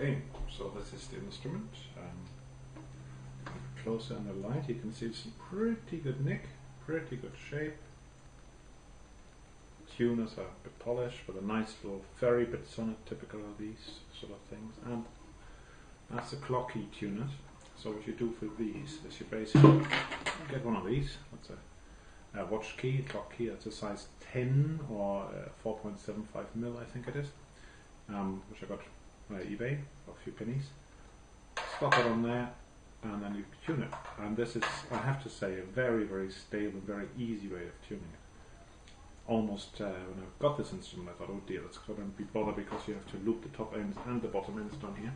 Okay, so this is the instrument. Closer in the light, you can see it's a pretty good nick, pretty good shape. Tuners are a bit polished, with a nice little ferry bit sonnet, typical of these sort of things. And that's a clock key tuner. So what you do for these is you basically get one of these. That's a watch key, a clock key. That's a size 10 or 4.75mm, I think it is, which I got on eBay for a few pennies. Slot it on there, and then you tune it. And this is, I have to say, a very, very stable, very easy way of tuning it. Almost, when I got this instrument, I thought, oh dear, that's going to be bother because you have to loop the top ends and the bottom ends down here.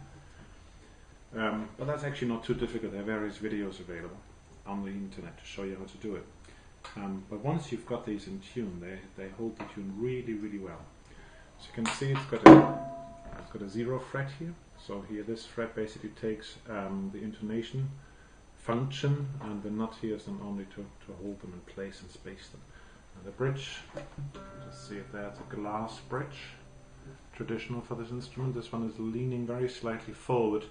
But that's actually not too difficult. There are various videos available on the internet to show you how to do it. But once you've got these in tune, they hold the tune really, really well. So you can see it's got a 0 fret here. So here this fret basically takes the intonation function, and the nut here is then only to hold them in place and space them. And the bridge, just see it there, it's a glass bridge, traditional for this instrument. This one is leaning very slightly forward.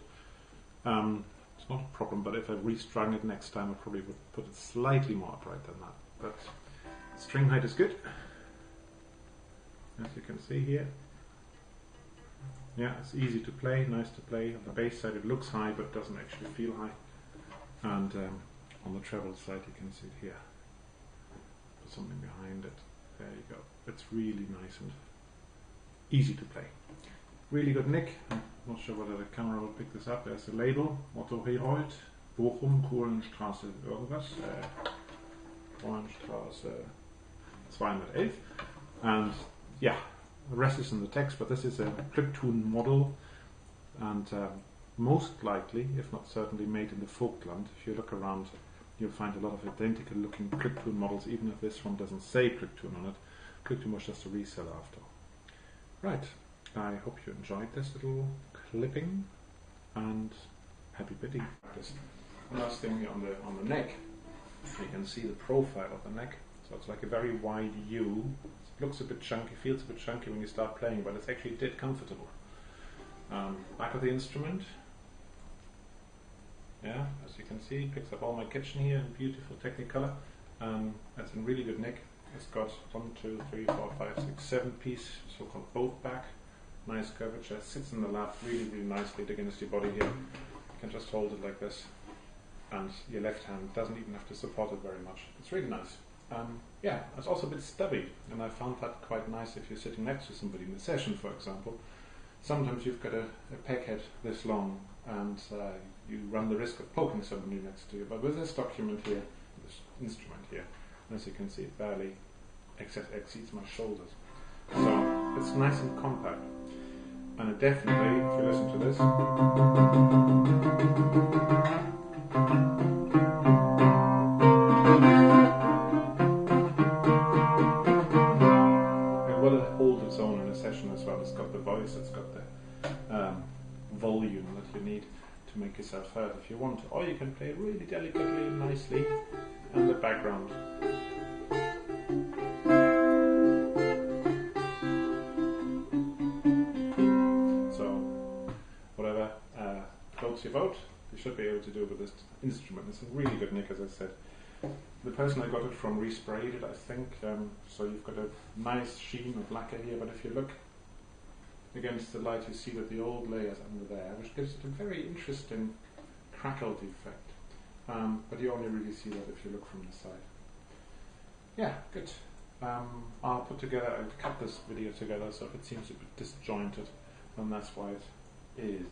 It's not a problem, but if I restrung it next time I probably would put it slightly more upright than that. But string height is good, as you can see here. Yeah, it's easy to play, nice to play. On the bass side it looks high but doesn't actually feel high. And on the treble side you can see it here. Put something behind it. There you go. It's really nice and easy to play. Really good nick. I'm not sure whether the camera will pick this up. There's a label, Otto Herold, Bochum, Kohlestr irgendwas, Kohlestr 211. And yeah, the rest is in the text, but this is a Plückthun model, and most likely, if not certainly, made in the Vogtland. If you look around, you'll find a lot of identical looking Plückthun models, even if this one doesn't say Plückthun on it. Plückthun was just a reseller after. Right, I hope you enjoyed this little clipping, and happy bidding. Just last thing on the neck, you can see the profile of the neck. So it's like a very wide U. It looks a bit chunky, feels a bit chunky when you start playing, but it's actually dead comfortable. Back of the instrument. Yeah, as you can see, it picks up all my kitchen here in beautiful Technicolor. That's in really good nick. It's got 1, 2, 3, 4, 5, 6, 7 piece, so-called both back. Nice curvature. It sits in the lap really, really nicely against your body here. You can just hold it like this, and your left hand doesn't even have to support it very much. It's really nice. Yeah, it's also a bit stubby, and I found that quite nice if you're sitting next to somebody in a session, for example. Sometimes you've got a peg head this long, and you run the risk of poking somebody next to you. But with this document here, this instrument here, as you can see, it barely exceeds my shoulders. So it's nice and compact, and it definitely, if you listen to this, it will hold its own in a session as well. It's got the voice, it's got the volume that you need to make yourself heard if you want to, or you can play really delicately and nicely in the background. Floats your boat, you should be able to do with this instrument. It's a really good nick, as I said. The person I got it from resprayed it, I think, so you've got a nice sheen of lacquer here, but if you look against the light you see that the old layers under there, which gives it a very interesting crackled effect, but you only really see that if you look from the side. Yeah, good. I'll cut this video together, so if it seems a bit disjointed, then that's why it is.